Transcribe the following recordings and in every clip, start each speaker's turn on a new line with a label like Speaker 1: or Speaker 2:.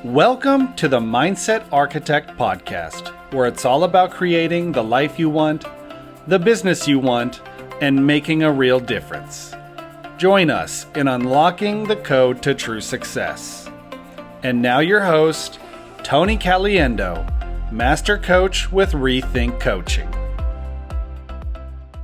Speaker 1: Welcome to the Mindset Architect Podcast, where it's all about creating the life you want, the business you want, and making a real difference. Join us in unlocking the code to true success. And now your host, Tony Caliendo, Master Coach with reTHINK Coaching.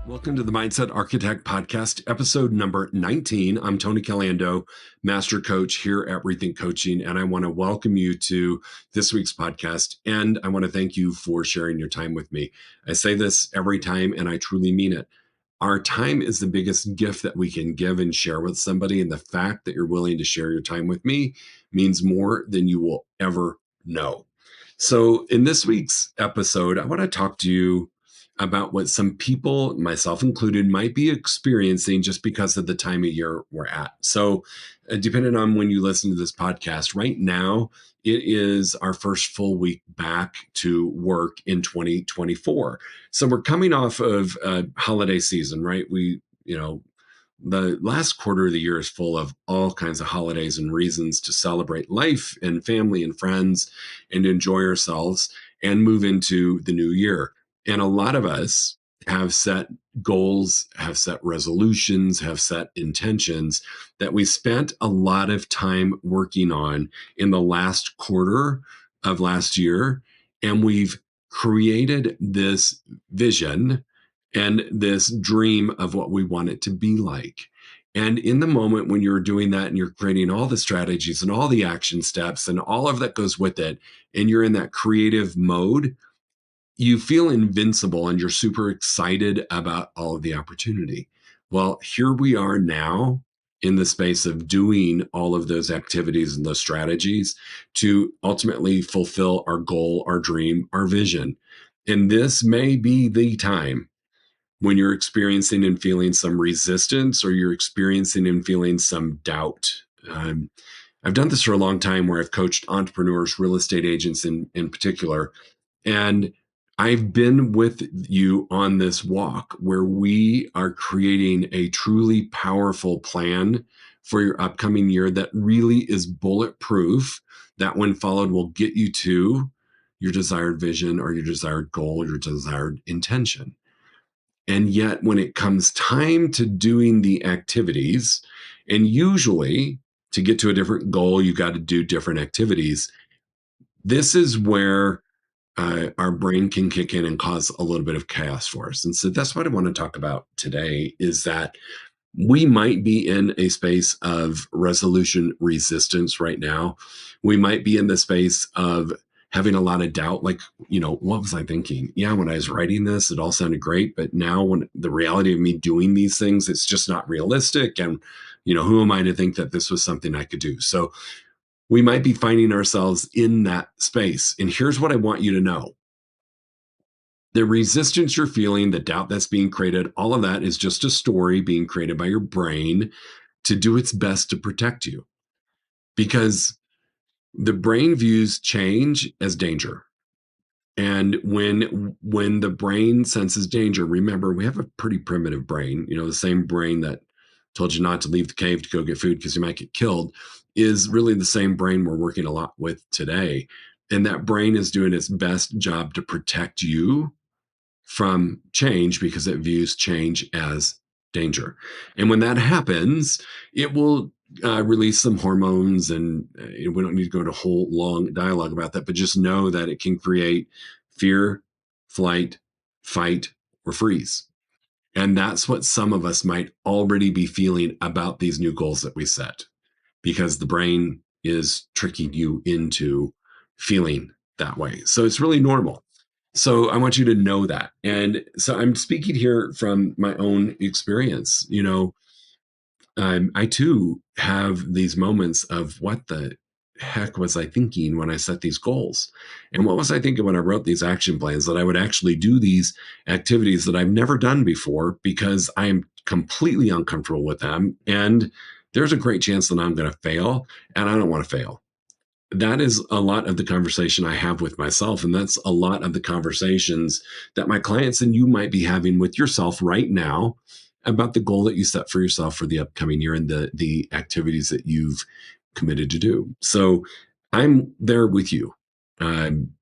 Speaker 2: Welcome to the Mindset Architect Podcast, episode number 19. I'm Tony Caliendo, Master Coach here at reTHINK Coaching, and I want to welcome you to this week's podcast, and I want to thank you for sharing your time with me. I say this every time, and I truly mean it. Our time is the biggest gift that we can give and share with somebody, and the fact that you're willing to share your time with me means more than you will ever know. So in this week's episode, I want to talk to you about what some people, myself included, might be experiencing just because of the time of year we're at. So depending on when you listen to this podcast, right now, it is our first full week back to work in 2024. So we're coming off of a holiday season, right? The last quarter of the year is full of all kinds of holidays and reasons to celebrate life and family and friends and enjoy ourselves and move into the new year. And a lot of us have set goals, have set resolutions, have set intentions that we spent a lot of time working on in the last quarter of last year. And we've created this vision and this dream of what we want it to be like. And in the moment when you're doing that and you're creating all the strategies and all the action steps and all of that goes with it, and you're in that creative mode, you feel invincible and you're super excited about all of the opportunity. Well, here we are now in the space of doing all of those activities and those strategies to ultimately fulfill our goal, our dream, our vision. And this may be the time when you're experiencing and feeling some resistance or you're experiencing and feeling some doubt. I've done this for a long time where I've coached entrepreneurs, real estate agents in particular, and I've been with you on this walk where we are creating a truly powerful plan for your upcoming year that really is bulletproof, that when followed will get you to your desired vision or your desired goal, your desired intention. And yet when it comes time to doing the activities, and usually to get to a different goal, you got to do different activities. This is where our brain can kick in and cause a little bit of chaos for us. And so that's what I want to talk about today, is that we might be in a space of resolution resistance right now. We might be in the space of having a lot of doubt, like, what was I thinking? Yeah, when I was writing this, it all sounded great. But now when the reality of me doing these things, it's just not realistic. And, who am I to think that this was something I could do? So we might be finding ourselves in that space. And here's what I want you to know. The resistance you're feeling, the doubt that's being created, all of that is just a story being created by your brain to do its best to protect you. Because the brain views change as danger. And when the brain senses danger, remember, we have a pretty primitive brain, the same brain that told you not to leave the cave to go get food because you might get killed, is really the same brain we're working a lot with today. And that brain is doing its best job to protect you from change because it views change as danger. And when that happens, it will release some hormones, and we don't need to go into a whole long dialogue about that, but just know that it can create fear, flight, fight, or freeze. And that's what some of us might already be feeling about these new goals that we set, because the brain is tricking you into feeling that way. So it's really normal. So I want you to know that. And so I'm speaking here from my own experience. I too have these moments of what the heck was I thinking when I set these goals? And what was I thinking when I wrote these action plans, that I would actually do these activities that I've never done before because I am completely uncomfortable with them. And there's a great chance that I'm going to fail, and I don't want to fail. That is a lot of the conversation I have with myself. And that's a lot of the conversations that my clients and you might be having with yourself right now about the goal that you set for yourself for the upcoming year and the activities that you've committed to do. So I'm there with you. Um,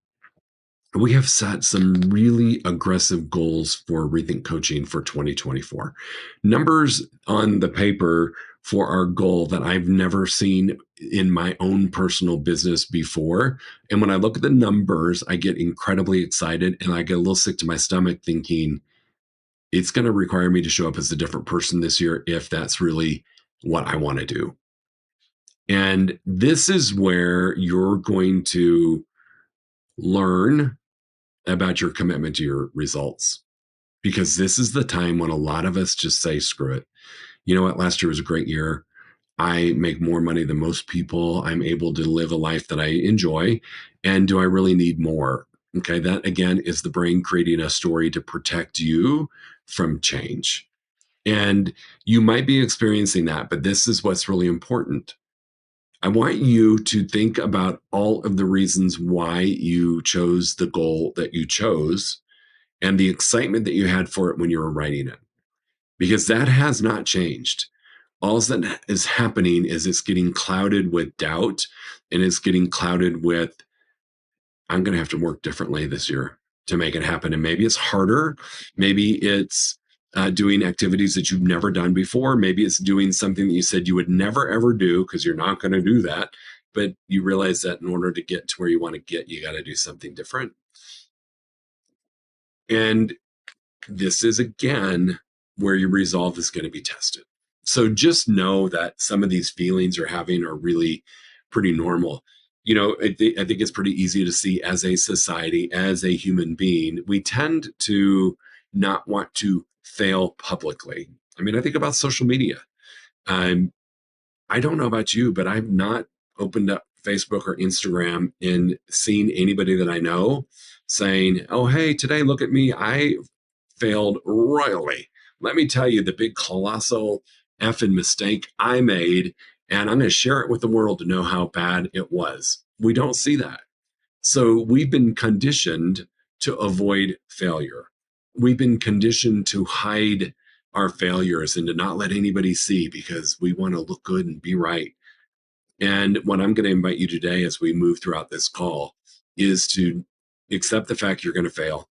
Speaker 2: we have set some really aggressive goals for Rethink Coaching for 2024. Numbers on the paper for our goal that I've never seen in my own personal business before. And when I look at the numbers, I get incredibly excited and I get a little sick to my stomach thinking it's going to require me to show up as a different person this year if that's really what I want to do. And this is where you're going to learn about your commitment to your results. Because this is the time when a lot of us just say, screw it. You know what? Last year was a great year. I make more money than most people. I'm able to live a life that I enjoy. And do I really need more? Okay. That again is the brain creating a story to protect you from change. And you might be experiencing that, but this is what's really important. I want you to think about all of the reasons why you chose the goal that you chose and the excitement that you had for it when you were writing it, because that has not changed. All that is happening is it's getting clouded with doubt and it's getting clouded with, I'm going to have to work differently this year to make it happen. And maybe it's harder. Maybe it's doing activities that you've never done before. Maybe it's doing something that you said you would never, ever do because you're not going to do that. But you realize that in order to get to where you want to get, you got to do something different. And this is again where your resolve is going to be tested. So just know that some of these feelings you're having are really pretty normal. You know, I think it's pretty easy to see as a society, as a human being, we tend to not want to fail publicly. I mean, I think about social media. Um, I don't know about you, but I've not opened up Facebook or Instagram and seen anybody that I know saying, oh, hey, today, look at me. I failed royally. Let me tell you the big colossal effing mistake I made, and I'm going to share it with the world to know how bad it was. We don't see that. So we've been conditioned to avoid failure. We've been conditioned to hide our failures and to not let anybody see because we want to look good and be right. And what I'm going to invite you today as we move throughout this call is to accept the fact you're going to fail.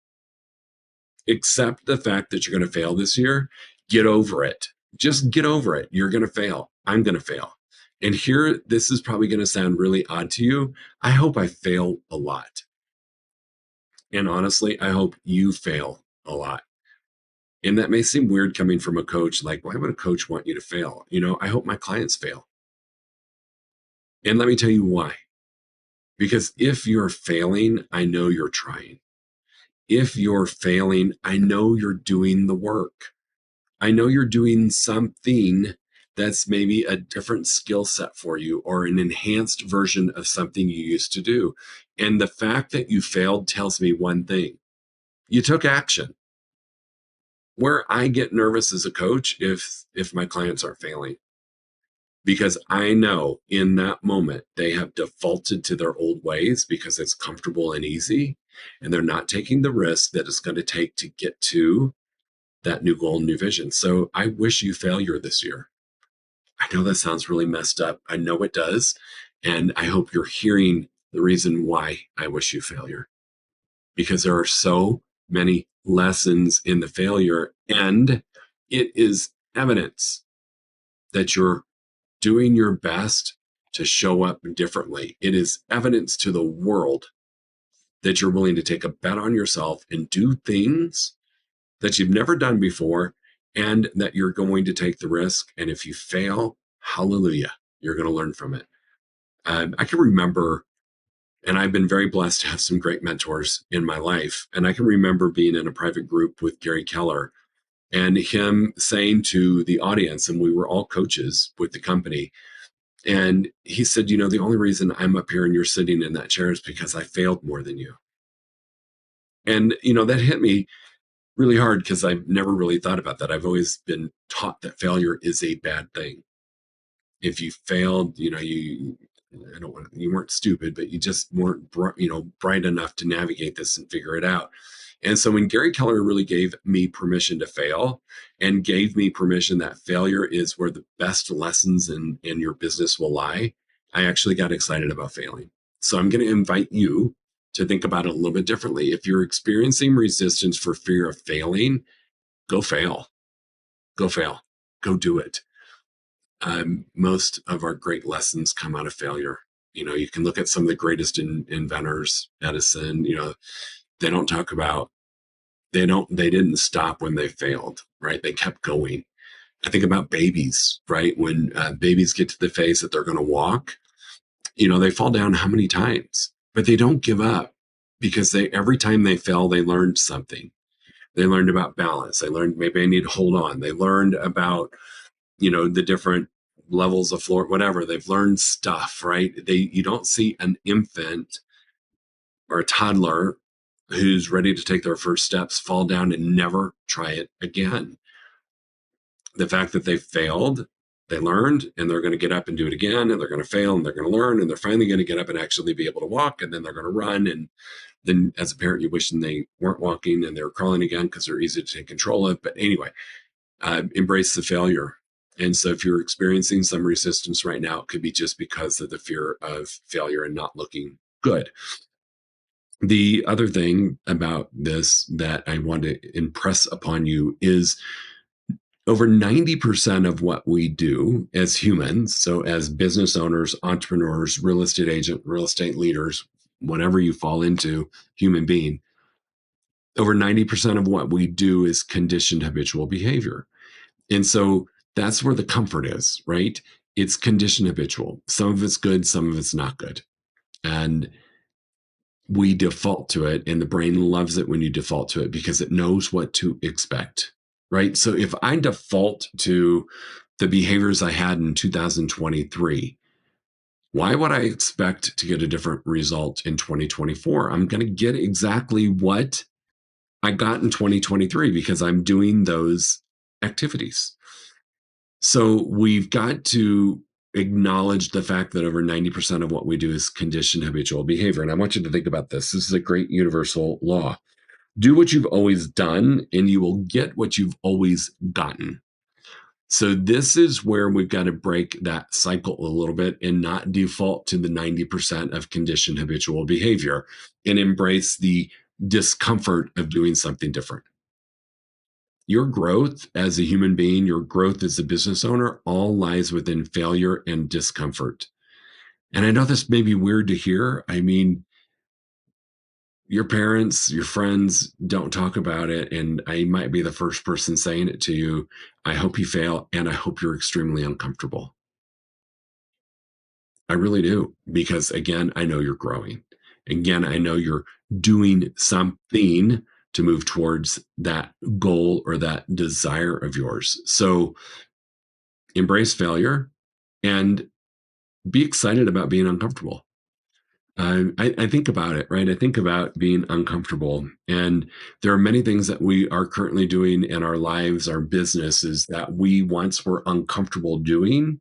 Speaker 2: Accept the fact that you're going to fail this year. Get over it. Just get over it. You're going to fail. I'm going to fail. And here, this is probably going to sound really odd to you. I hope I fail a lot. And honestly, I hope you fail a lot. And that may seem weird coming from a coach. Like, why would a coach want you to fail? You know, I hope my clients fail. And let me tell you why. Because if you're failing, I know you're trying. If you're failing, I know you're doing the work. I know you're doing something that's maybe a different skill set for you or an enhanced version of something you used to do. And the fact that you failed tells me one thing: you took action. Where I get nervous as a coach if my clients are failing, because I know in that moment they have defaulted to their old ways because it's comfortable and easy, and they're not taking the risk that it's going to take to get to that new goal, new vision. So I wish you failure this year. I know that sounds really messed up. I know it does. And I hope you're hearing the reason why I wish you failure, because there are so many lessons in the failure, and it is evidence that you're doing your best to show up differently. It is evidence to the world that you're willing to take a bet on yourself and do things that you've never done before, and that you're going to take the risk. And if you fail, hallelujah, you're going to learn from it. I can remember, and I've been very blessed to have some great mentors in my life. And I can remember being in a private group with Gary Keller and him saying to the audience, and we were all coaches with the company, and he said, you know, the only reason I'm up here and you're sitting in that chair is because I failed more than you. And, you know, that hit me really hard because I've never really thought about that. I've always been taught that failure is a bad thing. If you failed, you know, you weren't stupid, but you just weren't, bright enough to navigate this and figure it out. And so when Gary Keller really gave me permission to fail and gave me permission that failure is where the best lessons in your business will lie, I actually got excited about failing. So I'm going to invite you to think about it a little bit differently. If you're experiencing resistance for fear of failing, go fail. Go fail. Go do it. Most of our great lessons come out of failure. You can look at some of the greatest inventors, Edison, they don't talk about, they didn't stop when they failed, right? They kept going. I think about babies, right? When babies get to the phase that they're going to walk, they fall down how many times, but they don't give up because every time they fell, they learned something. They learned about balance. They learned maybe I need to hold on. They learned about, the different levels of floor, whatever. They've learned stuff, right? You don't see an infant or a toddler who's ready to take their first steps fall down and never try it again. The fact that they failed, they learned, and they're going to get up and do it again, and they're going to fail, and they're going to learn, and they're finally going to get up and actually be able to walk, and then they're going to run. And then as a parent, you're wishing they weren't walking and they're crawling again because they're easy to take control of. But anyway, embrace the failure. And so if you're experiencing some resistance right now, it could be just because of the fear of failure and not looking good. The other thing about this that I want to impress upon you is over 90% of what we do as humans, so as business owners, entrepreneurs, real estate agent, real estate leaders, whatever you fall into, human being, over 90% of what we do is conditioned habitual behavior. And so that's where the comfort is, right? It's conditioned habitual. Some of it's good, some of it's not good. And we default to it, and the brain loves it when you default to it because it knows what to expect, right? So if I default to the behaviors I had in 2023, why would I expect to get a different result in 2024? I'm going to get exactly what I got in 2023 because I'm doing those activities. So we've got to acknowledge the fact that over 90% of what we do is conditioned habitual behavior. And I want you to think about this. This is a great universal law. Do what you've always done, and you will get what you've always gotten. So this is where we've got to break that cycle a little bit and not default to the 90% of conditioned habitual behavior and embrace the discomfort of doing something different. Your growth as a human being, your growth as a business owner, all lies within failure and discomfort. And I know this may be weird to hear. I mean, your parents, your friends don't talk about it. And I might be the first person saying it to you. I hope you fail, and I hope you're extremely uncomfortable. I really do. Because again, I know you're growing. Again, I know you're doing something to move towards that goal or that desire of yours. So embrace failure and be excited about being uncomfortable. I think about it, right? I think about being uncomfortable. And there are many things that we are currently doing in our lives, our businesses, that we once were uncomfortable doing.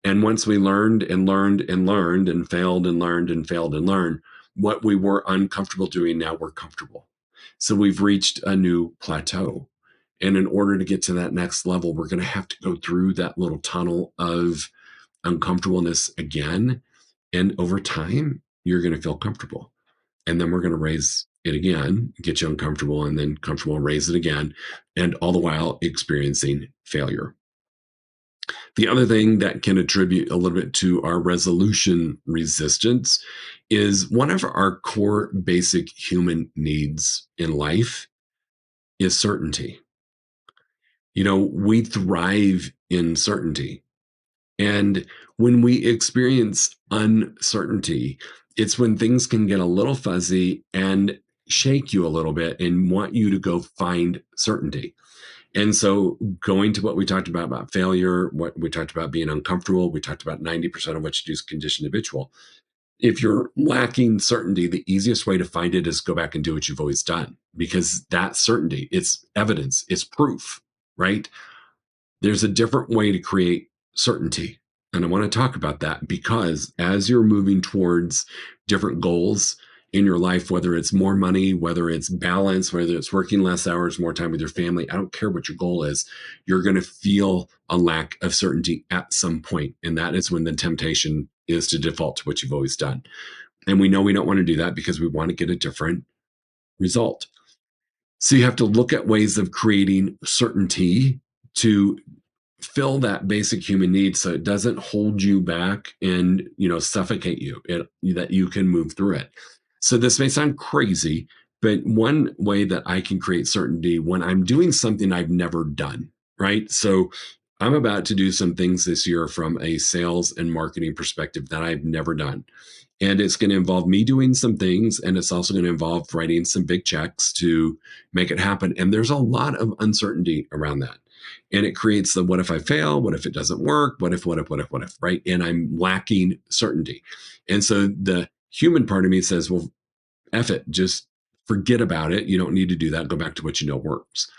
Speaker 2: And once we learned and learned and learned and failed and learned and failed and learned, what we were uncomfortable doing, now we're comfortable. So we've reached a new plateau. And in order to get to that next level, we're going to have to go through that little tunnel of uncomfortableness again. And over time, you're going to feel comfortable. And then we're going to raise it again, get you uncomfortable, and then comfortable, raise it again. And all the while experiencing failure. The other thing that can attribute a little bit to our resolution resistance is one of our core basic human needs in life is certainty. We thrive in certainty. And when we experience uncertainty, it's when things can get a little fuzzy and shake you a little bit and want you to go find certainty. And so going to what we talked about failure, what we talked about being uncomfortable, we talked about 90% of what you do is conditioned habitual. If you're lacking certainty, the easiest way to find it is go back and do what you've always done, because that certainty, it's evidence, it's proof, right? There's a different way to create certainty. And I want to talk about that because as you're moving towards different goals in your life, whether it's more money, whether it's balance, whether it's working less hours, more time with your family, I don't care what your goal is, you're going to feel a lack of certainty at some point. And that is when the temptation is to default to what you've always done. And we know we don't want to do that because we want to get a different result. So you have to look at ways of creating certainty to fill that basic human need so it doesn't hold you back and suffocate you, that you can move through it. So this may sound crazy, but one way that I can create certainty when I'm doing something I've never done, right? So I'm about to do some things this year from a sales and marketing perspective that I've never done. And it's going to involve me doing some things, and it's also going to involve writing some big checks to make it happen. And there's a lot of uncertainty around that. And it creates the what if I fail? What if it doesn't work? What if, right? And I'm lacking certainty. And so the human part of me says, well, F it, just forget about it. You don't need to do that. Go back to what you know works.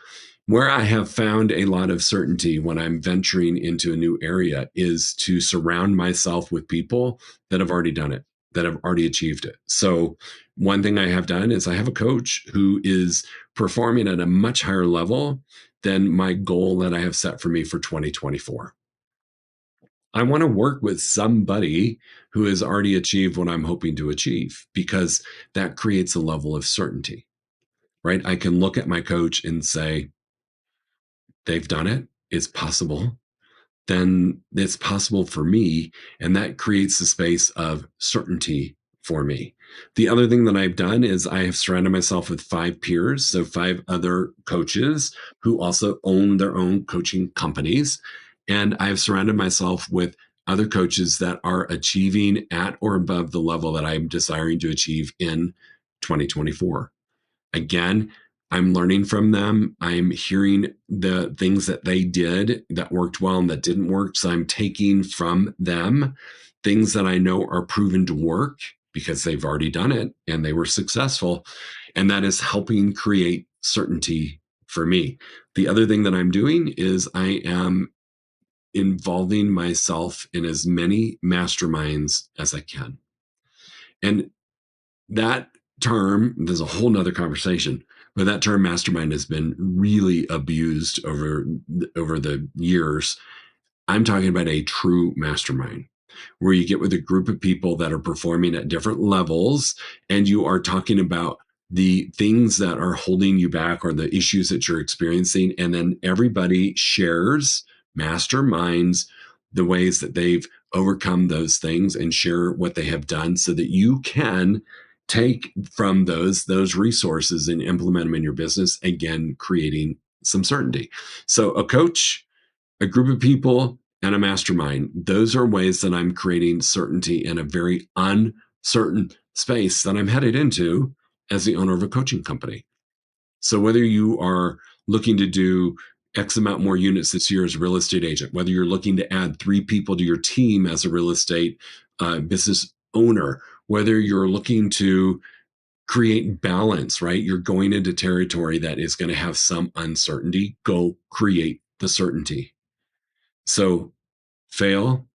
Speaker 2: Where I have found a lot of certainty when I'm venturing into a new area is to surround myself with people that have already done it, that have already achieved it. So, one thing I have done is I have a coach who is performing at a much higher level than my goal that I have set for me for 2024. I want to work with somebody who has already achieved what I'm hoping to achieve because that creates a level of certainty, right? I can look at my coach and say, they've done it, it's possible, then it's possible for me. And that creates a space of certainty for me. The other thing that I've done is I have surrounded myself with 5 peers, so 5 other coaches who also own their own coaching companies. And I've surrounded myself with other coaches that are achieving at or above the level that I'm desiring to achieve in 2024. Again, I'm learning from them. I'm hearing the things that they did that worked well and that didn't work. So I'm taking from them things that I know are proven to work because they've already done it and they were successful. And that is helping create certainty for me. The other thing that I'm doing is I am involving myself in as many masterminds as I can. And that term, there's a whole nother conversation, but that term mastermind has been really abused over the years. I'm talking about a true mastermind where you get with a group of people that are performing at different levels and you are talking about the things that are holding you back or the issues that you're experiencing. And then everybody shares, masterminds, the ways that they've overcome those things and share what they have done so that you can take from those resources and implement them in your business, again, creating some certainty. So a coach, a group of people, and a mastermind, those are ways that I'm creating certainty in a very uncertain space that I'm headed into as the owner of a coaching company. So whether you are looking to do X amount more units this year as a real estate agent, whether you're looking to add 3 people to your team as a real estate business owner, whether you're looking to create balance, right? You're going into territory that is going to have some uncertainty. Go create the certainty. So fail,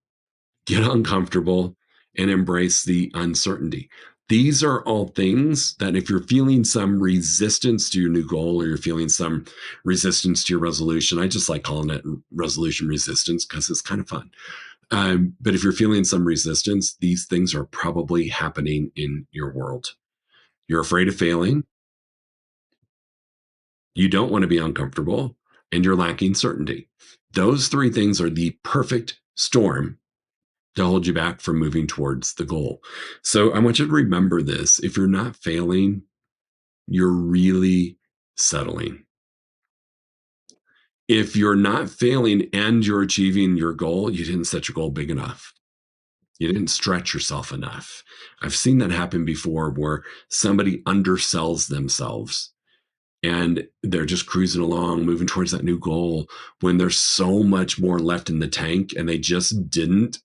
Speaker 2: get uncomfortable, and embrace the uncertainty. These are all things that if you're feeling some resistance to your new goal or you're feeling some resistance to your resolution, I just like calling it resolution resistance because it's kind of fun. But if you're feeling some resistance, these things are probably happening in your world. You're afraid of failing. You don't want to be uncomfortable, and you're lacking certainty. Those 3 things are the perfect storm to hold you back from moving towards the goal. So I want you to remember this. If you're not failing, you're really settling. If you're not failing and you're achieving your goal, you didn't set your goal big enough. You didn't stretch yourself enough. I've seen that happen before where somebody undersells themselves and they're just cruising along, moving towards that new goal when there's so much more left in the tank and they just didn't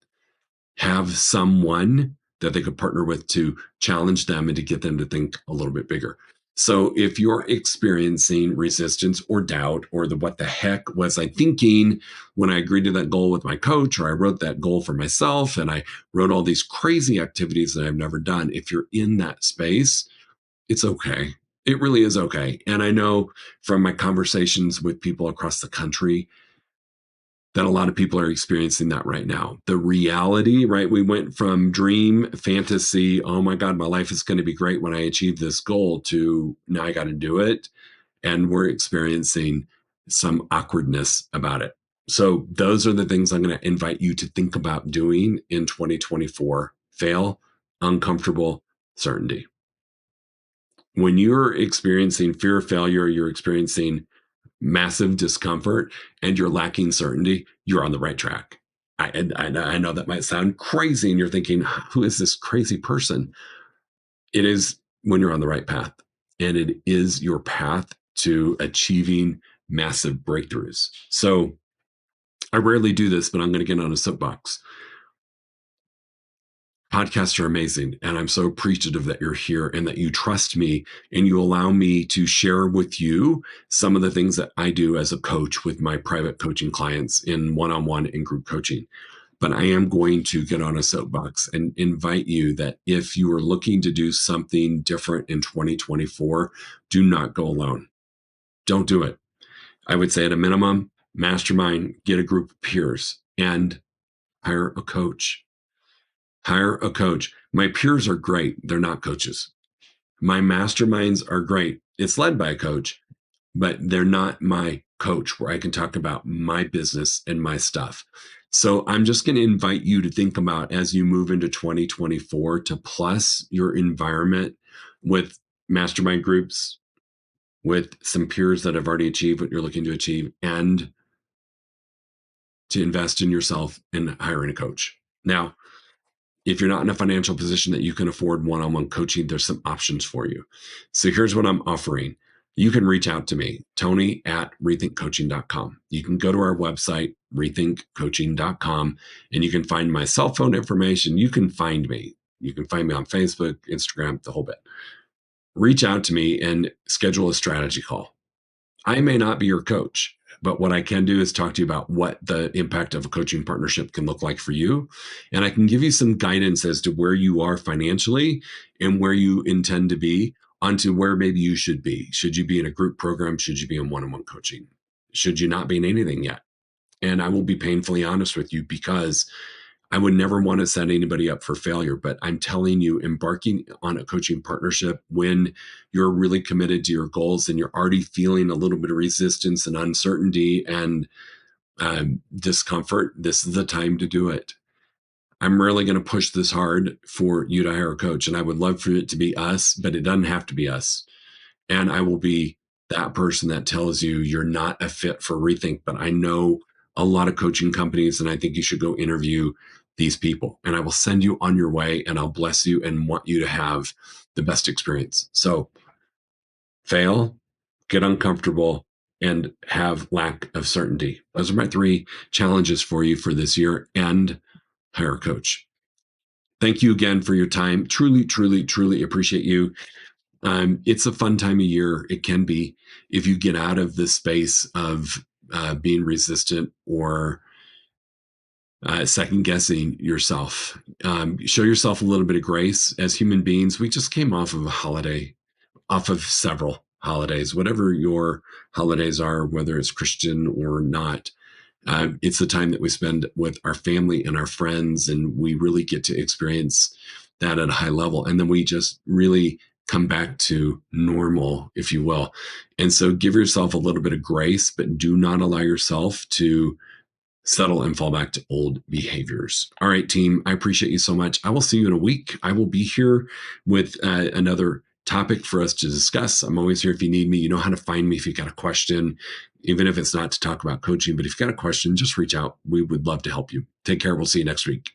Speaker 2: have someone that they could partner with to challenge them and to get them to think a little bit bigger. So if you're experiencing resistance or doubt or the what the heck was I thinking when I agreed to that goal with my coach, or I wrote that goal for myself and I wrote all these crazy activities that I've never done, if you're in that space, it's okay. It really is okay. And I know from my conversations with people across the country, that a lot of people are experiencing that right now. The reality, right? We went from dream, fantasy, oh my God, my life is going to be great when I achieve this goal, to now I got to do it. And we're experiencing some awkwardness about it. So those are the things I'm going to invite you to think about doing in 2024. Fail, uncomfortable, certainty. When you're experiencing fear of failure, you're experiencing massive discomfort, and you're lacking certainty, you're on the right track. I know that might sound crazy, and you're thinking, who is this crazy person? It is when you're on the right path, and it is your path to achieving massive breakthroughs. So I rarely do this, but I'm going to get on a soapbox. Podcasts are amazing, and I'm so appreciative that you're here and that you trust me and you allow me to share with you some of the things that I do as a coach with my private coaching clients in one-on-one and group coaching. But I am going to get on a soapbox and invite you that if you are looking to do something different in 2024, do not go alone. Don't do it. I would say at a minimum, mastermind, get a group of peers, and hire a coach. Hire a coach. My peers are great. They're not coaches. My masterminds are great. It's led by a coach, but they're not my coach where I can talk about my business and my stuff. So I'm just going to invite you to think about, as you move into 2024, to plus your environment with mastermind groups, with some peers that have already achieved what you're looking to achieve, and to invest in yourself and hiring a coach. Now, if you're not in a financial position that you can afford one-on-one coaching, there's some options for you. So here's what I'm offering. You can reach out to me, Tony@rethinkcoaching.com. You can go to our website, rethinkcoaching.com, and you can find my cell phone information. You can find me. You can find me on Facebook, Instagram, the whole bit. Reach out to me and schedule a strategy call. I may not be your coach, but what I can do is talk to you about what the impact of a coaching partnership can look like for you. And I can give you some guidance as to where you are financially and where you intend to be, onto where maybe you should be. Should you be in a group program? Should you be in one-on-one coaching? Should you not be in anything yet? And I will be painfully honest with you, because I would never want to set anybody up for failure. But I'm telling you, embarking on a coaching partnership when you're really committed to your goals and you're already feeling a little bit of resistance and uncertainty and discomfort, this is the time to do it. I'm really going to push this hard for you to hire a coach. And I would love for it to be us, but it doesn't have to be us. And I will be that person that tells you you're not a fit for reTHINK. But I know a lot of coaching companies, and I think you should go interview these people. And I will send you on your way, and I'll bless you and want you to have the best experience. So fail, get uncomfortable, and have lack of certainty. Those are my 3 challenges for you for this year, and hire a coach. Thank you again for your time. Truly, truly, truly appreciate you. It's a fun time of year. It can be, if you get out of the space of being resistant or second guessing yourself. Show yourself a little bit of grace. As human beings, we just came off of a holiday, off of several holidays, whatever your holidays are, whether it's Christian or not. It's the time that we spend with our family and our friends, and we really get to experience that at a high level. And then we just really come back to normal, if you will. And so give yourself a little bit of grace, but do not allow yourself to settle and fall back to old behaviors. All right, team, I appreciate you so much. I will see you in a week. I will be here with another topic for us to discuss. I'm always here if you need me. You know how to find me if you've got a question, even if it's not to talk about coaching. But if you've got a question, just reach out. We would love to help you. Take care. We'll see you next week.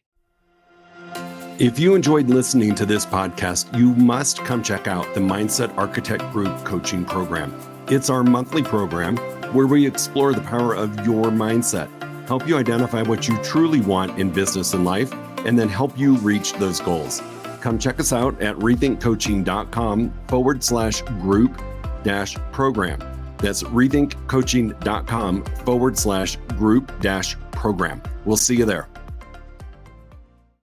Speaker 2: If you enjoyed listening to this podcast, you must come check out the Mindset Architect Group Coaching Program. It's our monthly program where we explore the power of your mindset, help you identify what you truly want in business and life, and then help you reach those goals. Come check us out at rethinkcoaching.com/group-program. That's rethinkcoaching.com/group-program. We'll see you there.